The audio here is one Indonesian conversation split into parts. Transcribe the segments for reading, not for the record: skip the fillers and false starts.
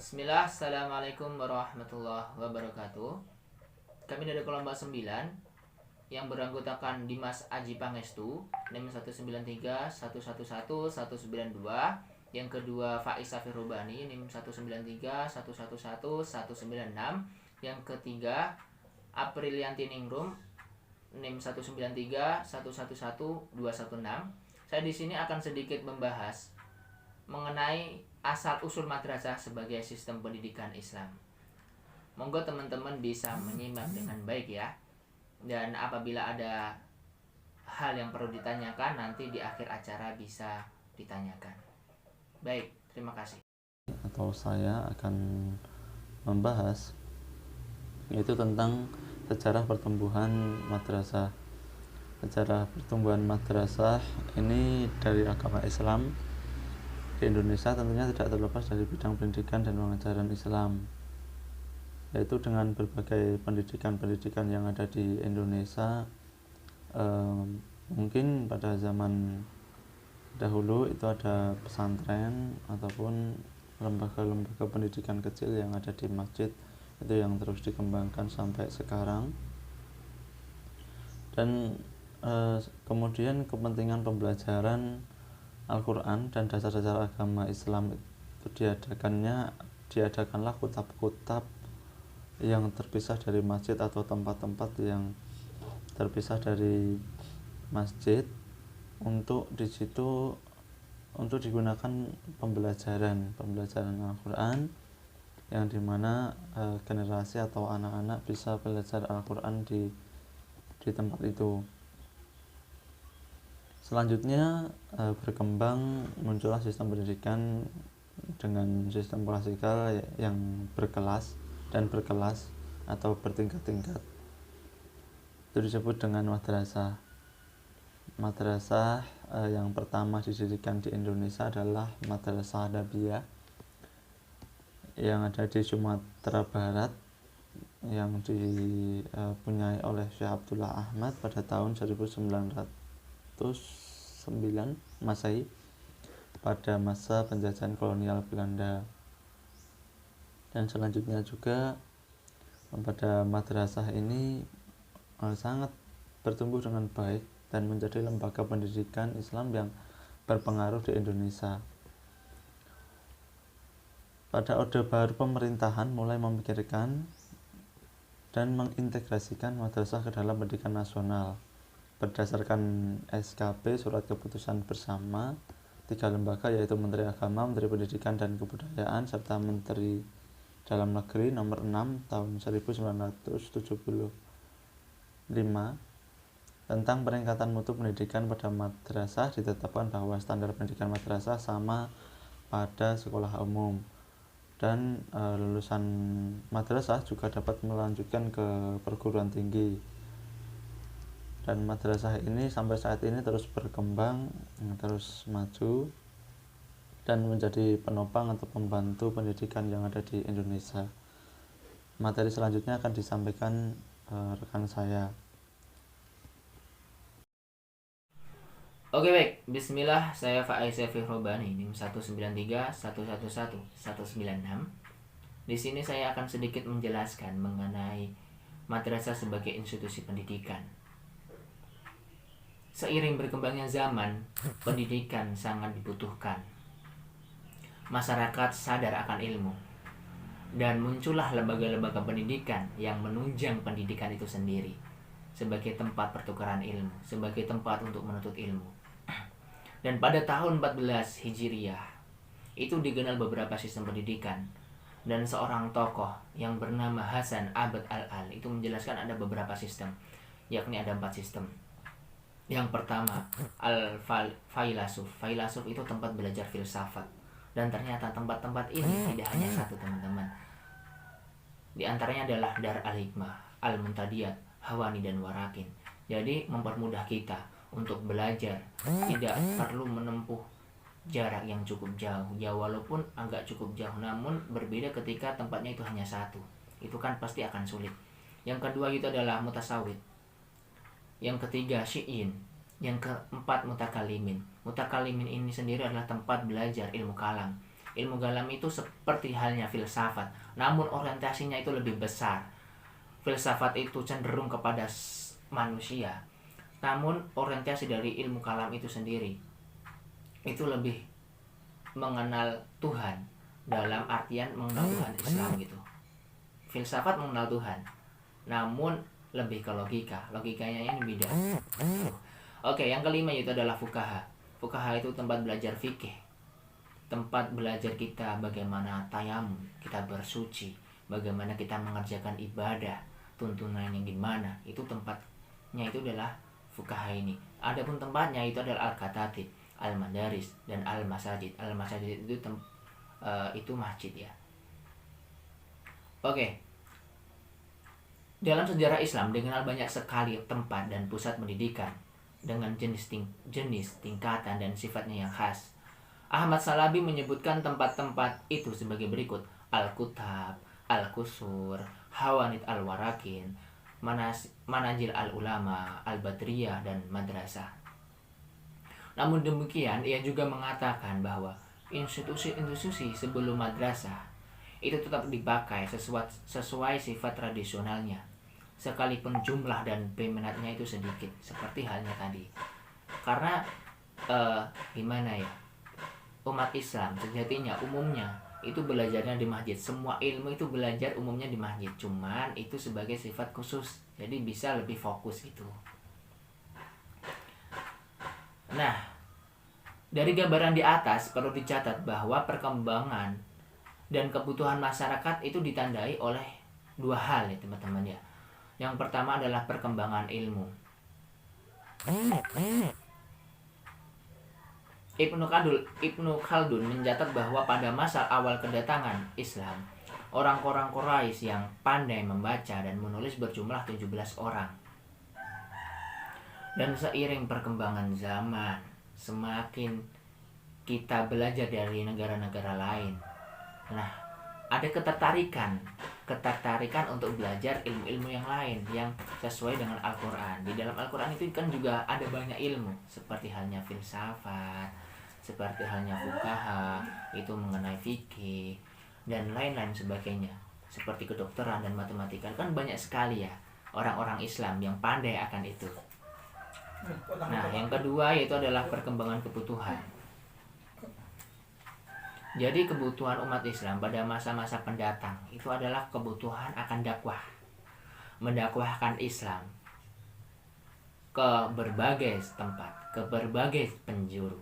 Bismillah, Assalamualaikum warahmatullahi wabarakatuh. Kami dari kelompok 9 yang beranggotakan Dimas Aji Pangestu, NIM 193111192. Yang kedua Faiz Safir Rubani, NIM 193111196. Yang ketiga Aprilianti Ningrum, NIM 193111216. Saya di sini akan sedikit membahas mengenai asal-usul madrasah sebagai sistem pendidikan Islam. Monggo teman-teman bisa menyimak dengan baik ya. Dan apabila ada hal yang perlu ditanyakan, nanti di akhir acara bisa ditanyakan. Baik, terima kasih. Atau saya akan membahas yaitu tentang sejarah pertumbuhan madrasah. Sejarah pertumbuhan madrasah ini dari agama Islam di Indonesia tentunya tidak terlepas dari bidang pendidikan dan pengajaran Islam, yaitu dengan berbagai pendidikan yang ada di Indonesia. Mungkin pada zaman dahulu itu ada pesantren ataupun lembaga-lembaga pendidikan kecil yang ada di masjid, itu yang terus dikembangkan sampai sekarang. Dan kemudian kepentingan pembelajaran Al-Quran dan dasar-dasar agama Islam itu diadakanlah kutab-kutab yang terpisah dari masjid atau tempat-tempat yang terpisah dari masjid untuk di situ untuk digunakan pembelajaran Al-Quran, yang dimana generasi atau anak-anak bisa belajar Al-Quran di tempat itu. Selanjutnya berkembang muncullah sistem pendidikan dengan sistem klasikal yang berkelas atau bertingkat-tingkat. Itu disebut dengan madrasah. Madrasah yang pertama didirikan di Indonesia adalah Madrasah Adabiyah yang ada di Sumatera Barat, yang dipunyai oleh Syekh Abdullah Ahmad pada tahun 1909 Masehi, pada masa penjajahan kolonial Belanda. Dan selanjutnya juga pada madrasah ini sangat bertumbuh dengan baik dan menjadi lembaga pendidikan Islam yang berpengaruh di Indonesia. Pada Orde Baru pemerintahan mulai memikirkan dan mengintegrasikan madrasah ke dalam pendidikan nasional berdasarkan SKP Surat Keputusan Bersama 3 lembaga, yaitu Menteri Agama, Menteri Pendidikan dan Kebudayaan, serta Menteri Dalam Negeri nomor 6 tahun 1975 tentang peningkatan mutu pendidikan pada madrasah. Ditetapkan bahwa standar pendidikan madrasah sama pada sekolah umum, dan lulusan madrasah juga dapat melanjutkan ke perguruan tinggi. Dan madrasah ini sampai saat ini terus berkembang, terus maju, dan menjadi penopang atau pembantu pendidikan yang ada di Indonesia. Materi selanjutnya akan disampaikan rekan saya. Oke baik, Bismillah, saya Faiz Safir Rubani, NIM 193111196. Di sini saya akan sedikit menjelaskan mengenai madrasah sebagai institusi pendidikan. Seiring berkembangnya zaman, pendidikan sangat dibutuhkan. Masyarakat sadar akan ilmu, dan muncullah lembaga-lembaga pendidikan yang menunjang pendidikan itu sendiri sebagai tempat pertukaran ilmu, sebagai tempat untuk menuntut ilmu. Dan pada tahun 14 Hijriah itu dikenal beberapa sistem pendidikan, dan seorang tokoh yang bernama Hasan Abad Al-Al itu menjelaskan ada beberapa sistem, yakni ada 4 sistem. Yang pertama, Al-Failasuf. Failasuf itu tempat belajar filsafat. Dan ternyata tempat-tempat ini tidak hanya satu, teman-teman. Di antaranya adalah Dar Al-Hikmah, Al-Muntadiyat, Hawani, dan Warakin. Jadi mempermudah kita untuk belajar. Tidak perlu menempuh jarak yang cukup jauh. Ya walaupun agak cukup jauh, namun berbeda ketika tempatnya itu hanya satu. Itu kan pasti akan sulit. Yang kedua itu adalah Mutasawid. Yang ketiga Syi'in. Yang keempat Mutakalimin. Mutakalimin ini sendiri adalah tempat belajar ilmu kalam. Ilmu kalam itu seperti halnya filsafat, namun orientasinya itu lebih besar. Filsafat itu cenderung kepada manusia, namun orientasi dari ilmu kalam itu sendiri itu lebih mengenal Tuhan, dalam artian mengenal Tuhan Islam gitu. Filsafat mengenal Tuhan, namun lebih ke logikanya ini beda. Oke, yang kelima yaitu adalah fukaha. Fukaha itu tempat belajar fikih, tempat belajar kita bagaimana tayamum, kita bersuci, bagaimana kita mengerjakan ibadah, tuntunannya gimana, itu tempatnya itu adalah fukaha ini. Adapun tempatnya itu adalah al-katatib, al-madaris, dan al-masajid. Al-masajid itu masjid ya. Oke. Dalam sejarah Islam dikenal banyak sekali tempat dan pusat pendidikan dengan jenis, tingkatan, dan sifatnya yang khas. Ahmad Salabi menyebutkan tempat-tempat itu sebagai berikut: Al-Kutab, Al-Kusur, Hawanit Al-Warakin, Manajil Al-Ulama, Al-Badriyah, dan Madrasah. Namun demikian, ia juga mengatakan bahwa institusi-institusi sebelum madrasah itu tetap dipakai sesuai sifat tradisionalnya, sekalipun jumlah dan peminatnya itu sedikit, seperti halnya tadi. Karena gimana ya, umat Islam sejatinya umumnya itu belajarnya di masjid. Semua ilmu itu belajar umumnya di masjid, cuman itu sebagai sifat khusus, jadi bisa lebih fokus gitu. Nah, dari gambaran di atas perlu dicatat bahwa perkembangan dan kebutuhan masyarakat itu ditandai oleh dua hal ya teman-teman ya. Yang pertama adalah perkembangan ilmu. Ibnu Khaldun mencatat bahwa pada masa awal kedatangan Islam, orang-orang Quraisy yang pandai membaca dan menulis berjumlah 17 orang. Dan seiring perkembangan zaman, semakin kita belajar dari negara-negara lain, nah, ada ketertarikan untuk belajar ilmu-ilmu yang lain yang sesuai dengan Al-Quran. Di dalam Al-Quran itu kan juga ada banyak ilmu, seperti halnya filsafat, seperti halnya fukaha, itu mengenai fikih, dan lain-lain sebagainya. Seperti kedokteran dan matematika, kan banyak sekali ya orang-orang Islam yang pandai akan itu. Nah, yang kedua yaitu adalah perkembangan kebutuhan. Jadi kebutuhan umat Islam pada masa-masa pendatang itu adalah kebutuhan akan dakwah, mendakwahkan Islam ke berbagai tempat, ke berbagai penjuru.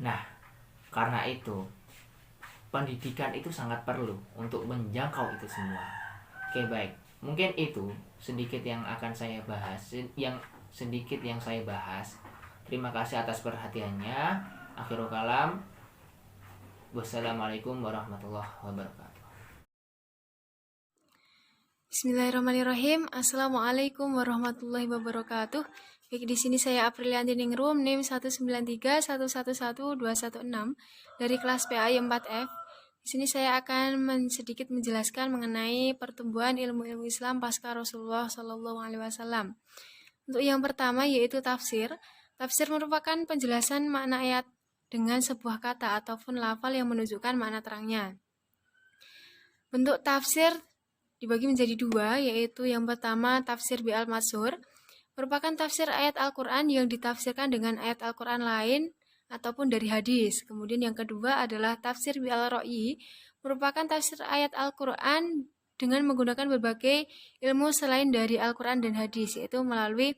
Nah, karena itu pendidikan itu sangat perlu untuk menjangkau itu semua. Oke, baik. Mungkin itu sedikit yang akan saya bahas, sedikit yang saya bahas. Terima kasih atas perhatiannya. Akhirul kalam. Wassalamualaikum warahmatullahi wabarakatuh. Bismillahirrahmanirrahim. Assalamualaikum warahmatullahi wabarakatuh. Baik, di sini saya Aprilianti Ningrum, NIM 193111216 dari kelas PAI 4F. Di sini saya akan sedikit menjelaskan mengenai pertumbuhan ilmu-ilmu Islam pasca Rasulullah SAW. Untuk yang pertama yaitu tafsir. Tafsir merupakan penjelasan makna ayat dengan sebuah kata ataupun lafal yang menunjukkan makna terangnya. Bentuk tafsir dibagi menjadi dua, yaitu yang pertama tafsir bil-matsur, merupakan tafsir ayat Al-Quran yang ditafsirkan dengan ayat Al-Quran lain ataupun dari hadis. Kemudian yang kedua adalah tafsir bil-ra'yi, merupakan tafsir ayat Al-Quran dengan menggunakan berbagai ilmu selain dari Al-Quran dan hadis, yaitu melalui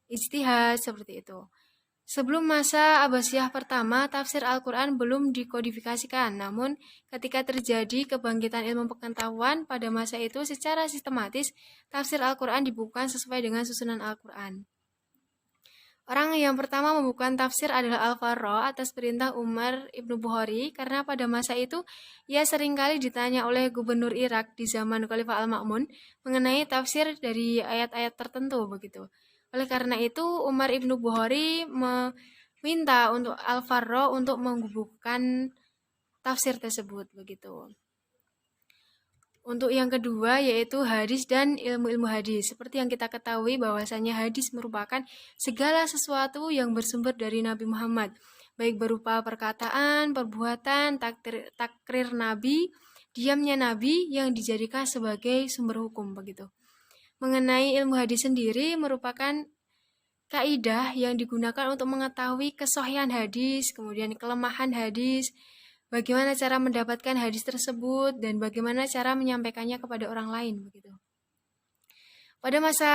ijtihad seperti itu. Sebelum masa Abbasiyah pertama, tafsir Al-Quran belum dikodifikasikan. Namun, ketika terjadi kebangkitan ilmu pengetahuan pada masa itu, secara sistematis, tafsir Al-Quran dibukukan sesuai dengan susunan Al-Quran. Orang yang pertama membukukan tafsir adalah Al-Farra atas perintah Umar Ibnu Bukhari, karena pada masa itu, ia seringkali ditanya oleh gubernur Irak di zaman Khalifah Al-Ma'mun mengenai tafsir dari ayat-ayat tertentu begitu. Oleh karena itu, Umar Ibnu Bukhari meminta untuk Al-Farra untuk membukukan tafsir tersebut begitu. Untuk yang kedua yaitu hadis dan ilmu-ilmu hadis. Seperti yang kita ketahui bahwasanya hadis merupakan segala sesuatu yang bersumber dari Nabi Muhammad, baik berupa perkataan, perbuatan, takrir Nabi, diamnya Nabi yang dijadikan sebagai sumber hukum begitu. Mengenai ilmu hadis sendiri merupakan kaidah yang digunakan untuk mengetahui kesohihan hadis, kemudian kelemahan hadis, bagaimana cara mendapatkan hadis tersebut, dan bagaimana cara menyampaikannya kepada orang lain begitu. Pada masa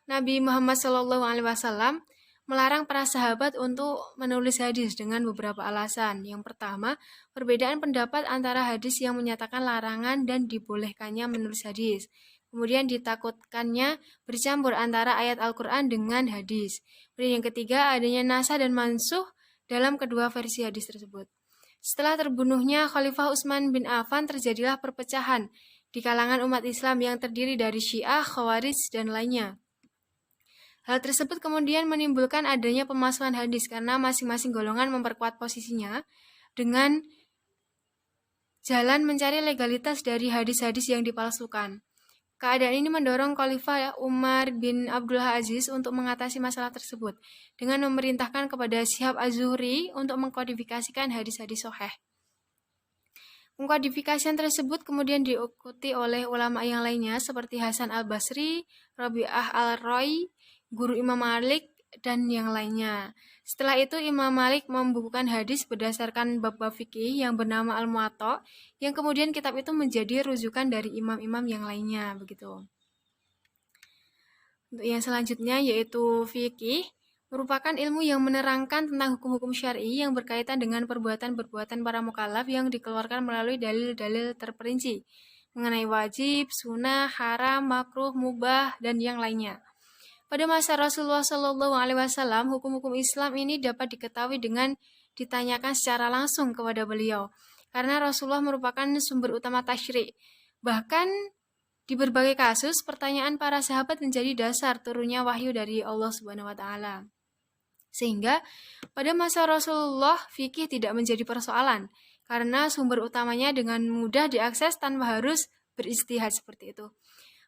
Nabi Muhammad SAW melarang para sahabat untuk menulis hadis dengan beberapa alasan. Yang pertama, perbedaan pendapat antara hadis yang menyatakan larangan dan dibolehkannya menulis hadis. Kemudian ditakutkannya bercampur antara ayat Al-Quran dengan hadis. Kemudian yang ketiga, adanya nasah dan mansuh dalam kedua versi hadis tersebut. Setelah terbunuhnya Khalifah Utsman bin Affan, terjadilah perpecahan di kalangan umat Islam yang terdiri dari Syiah, Khawarij, dan lainnya. Hal tersebut kemudian menimbulkan adanya pemalsuan hadis karena masing-masing golongan memperkuat posisinya dengan jalan mencari legalitas dari hadis-hadis yang dipalsukan. Keadaan ini mendorong Khalifah Umar bin Abdul Aziz untuk mengatasi masalah tersebut dengan memerintahkan kepada Syihab Az-Zuhri untuk mengkodifikasikan hadis-hadis sahih. Pengkodifikasian tersebut kemudian diikuti oleh ulama yang lainnya seperti Hasan Al-Basri, Rabi'ah Al-Rai, guru Imam Malik, dan yang lainnya. Setelah itu Imam Malik membukukan hadis berdasarkan bab-bab fikih yang bernama Al-Muwatta, yang kemudian kitab itu menjadi rujukan dari imam-imam yang lainnya begitu. Untuk yang selanjutnya yaitu fikih, merupakan ilmu yang menerangkan tentang hukum-hukum syar'i yang berkaitan dengan perbuatan-perbuatan para mukallaf yang dikeluarkan melalui dalil-dalil terperinci mengenai wajib, sunnah, haram, makruh, mubah, dan yang lainnya. Pada masa Rasulullah SAW, hukum-hukum Islam ini dapat diketahui dengan ditanyakan secara langsung kepada beliau, karena Rasulullah merupakan sumber utama tasyri'. Bahkan di berbagai kasus, pertanyaan para sahabat menjadi dasar turunnya wahyu dari Allah Subhanahu wa Ta'ala. Sehingga pada masa Rasulullah, fikih tidak menjadi persoalan, karena sumber utamanya dengan mudah diakses tanpa harus berijtihad seperti itu.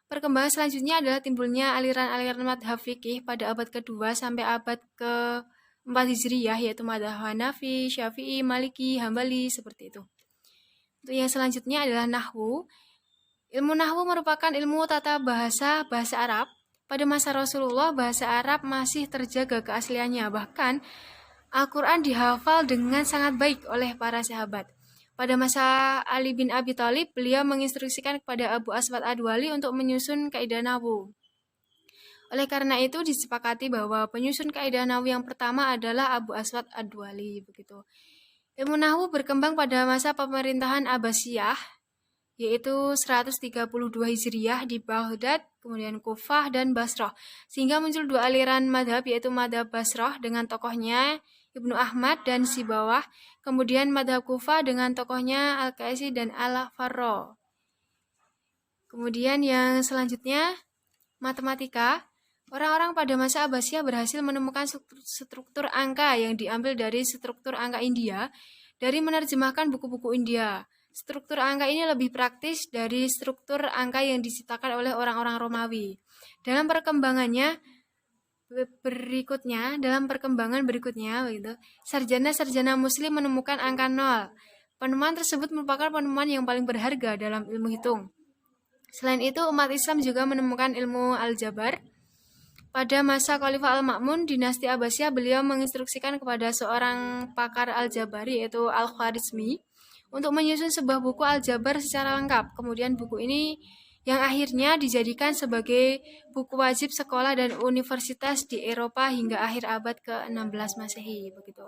Perkembangan selanjutnya adalah timbulnya aliran-aliran madhab fikih pada abad kedua sampai abad ke-4 Hijriyah, yaitu madhab Hanafi, Syafi'i, Maliki, Hambali, seperti itu. Untuk yang selanjutnya adalah nahwu. Ilmu nahwu merupakan ilmu tata bahasa Arab. Pada masa Rasulullah, bahasa Arab masih terjaga keasliannya. Bahkan, Al-Quran dihafal dengan sangat baik oleh para sahabat. Pada masa Ali bin Abi Thalib, beliau menginstruksikan kepada Abu Aswad Ad-Duali untuk menyusun kaidah nahwu. Oleh karena itu, disepakati bahwa penyusun kaidah nahwu yang pertama adalah Abu Aswad Ad-Duali. Begitu. Ilmu nahwu berkembang pada masa pemerintahan Abbasiyah, yaitu 132 Hijriyah di Baghdad, kemudian Kufah dan Basrah. Sehingga muncul dua aliran madhab, yaitu madhab Basrah dengan tokohnya Ibnu Ahmad dan Sibawah, kemudian madhab Kufah dengan tokohnya Al-Qaisi dan Al-Farra. Kemudian yang selanjutnya, matematika. Orang-orang pada masa Abbasiyah berhasil menemukan struktur angka yang diambil dari struktur angka India dari menerjemahkan buku-buku India. Struktur angka ini lebih praktis dari struktur angka yang diciptakan oleh orang-orang Romawi. Dalam perkembangan berikutnya, sarjana-sarjana Muslim menemukan angka 0. Penemuan tersebut merupakan penemuan yang paling berharga dalam ilmu hitung. Selain itu, umat Islam juga menemukan ilmu aljabar. Pada masa Khalifah Al-Ma'mun, dinasti Abbasiyah, beliau menginstruksikan kepada seorang pakar aljabari, yaitu Al-Khwarizmi, untuk menyusun sebuah buku aljabar secara lengkap. Kemudian buku ini yang akhirnya dijadikan sebagai buku wajib sekolah dan universitas di Eropa hingga akhir abad ke-16 Masehi. Begitu.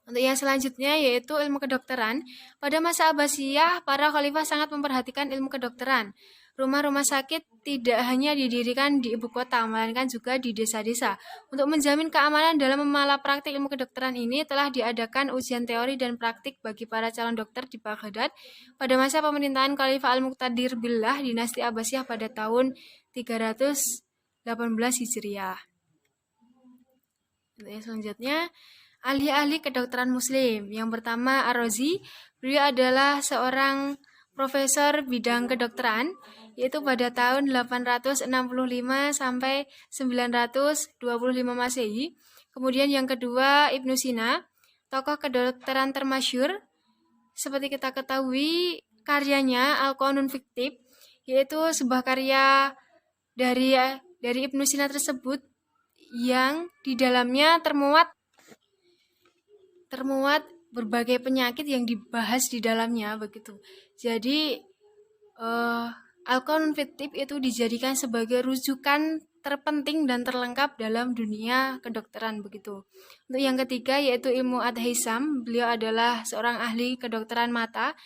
Untuk yang selanjutnya yaitu ilmu kedokteran. Pada masa Abbasiyah, para khalifah sangat memperhatikan ilmu kedokteran. Rumah-rumah sakit tidak hanya didirikan di ibu kota, melainkan juga di desa-desa. Untuk menjamin keamanan dalam memalapraktik ilmu kedokteran ini, telah diadakan ujian teori dan praktik bagi para calon dokter di Baghdad pada masa pemerintahan Khalifah Al-Muqtadir Billah dinasti Abbasiyah pada tahun 318 Hijriah. Yang selanjutnya, ahli-ahli kedokteran Muslim. Yang pertama, Ar-Razi. Beliau adalah seorang profesor bidang kedokteran, yaitu pada tahun 865 sampai 925 Masehi. Kemudian yang kedua, Ibnu Sina. tokoh kedokteran termasyhur. Seperti kita ketahui, karyanya Al-Qanun Fiktif, yaitu sebuah karya dari Ibnu Sina tersebut yang di dalamnya termuat berbagai penyakit yang dibahas di dalamnya begitu. Jadi Al-Qanun Fiktif itu dijadikan sebagai rujukan terpenting dan terlengkap dalam dunia kedokteran begitu. Untuk yang ketiga yaitu ilmu Ad-Hisam, beliau adalah seorang ahli kedokteran mata.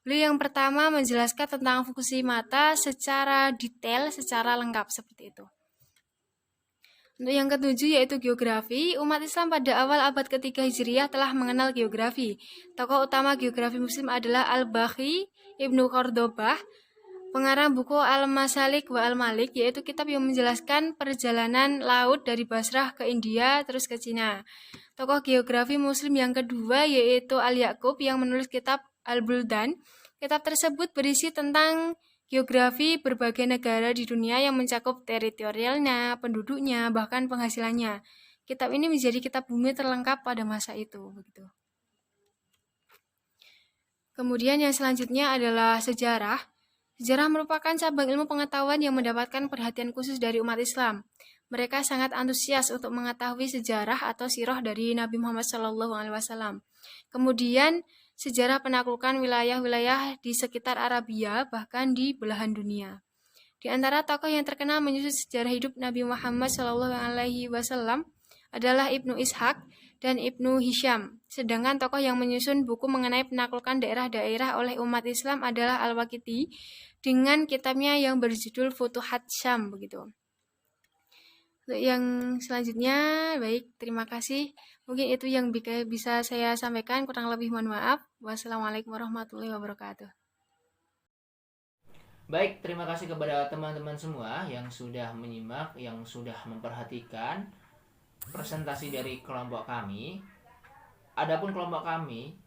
Beliau yang pertama menjelaskan tentang fungsi mata secara detail, secara lengkap seperti itu. Untuk yang ketujuh yaitu geografi. Umat Islam pada awal abad ketiga Hijriah telah mengenal geografi. Tokoh utama geografi muslim adalah Al-Baghi Ibnu Qordobah, pengarang buku Al-Masalik wa Al-Malik, yaitu kitab yang menjelaskan perjalanan laut dari Basrah ke India terus ke Cina. Tokoh geografi muslim yang kedua yaitu Al-Yaqub yang menulis kitab Al-Buldan. Kitab tersebut berisi tentang geografi berbagai negara di dunia yang mencakup teritorialnya, penduduknya, bahkan penghasilannya. Kitab ini menjadi kitab bumi terlengkap pada masa itu, begitu. Kemudian yang selanjutnya adalah sejarah. Sejarah merupakan cabang ilmu pengetahuan yang mendapatkan perhatian khusus dari umat Islam. Mereka sangat antusias untuk mengetahui sejarah atau sirah dari Nabi Muhammad SAW. Kemudian sejarah penaklukan wilayah-wilayah di sekitar Arabia, bahkan di belahan dunia. Di antara tokoh yang terkenal menyusun sejarah hidup Nabi Muhammad SAW adalah Ibnu Ishaq dan Ibnu Hisham. Sedangkan tokoh yang menyusun buku mengenai penaklukan daerah-daerah oleh umat Islam adalah Al-Waqidi dengan kitabnya yang berjudul Futuhat Syam begitu. Untuk yang selanjutnya, baik, terima kasih. Mungkin itu yang bisa saya sampaikan, kurang lebih mohon maaf. Wassalamualaikum warahmatullahi wabarakatuh. Baik, terima kasih kepada teman-teman semua yang sudah menyimak, yang sudah memperhatikan presentasi dari kelompok kami. Adapun kelompok kami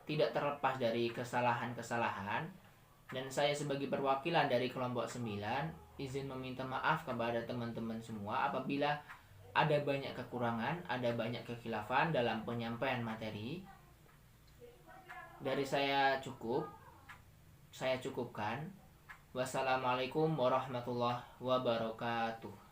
tidak terlepas dari kesalahan-kesalahan, dan saya sebagai perwakilan dari kelompok 9 izin meminta maaf kepada teman-teman semua apabila ada banyak kekurangan, ada banyak kekhilafan dalam penyampaian materi. Dari saya cukupkan. Wassalamualaikum warahmatullahi wabarakatuh.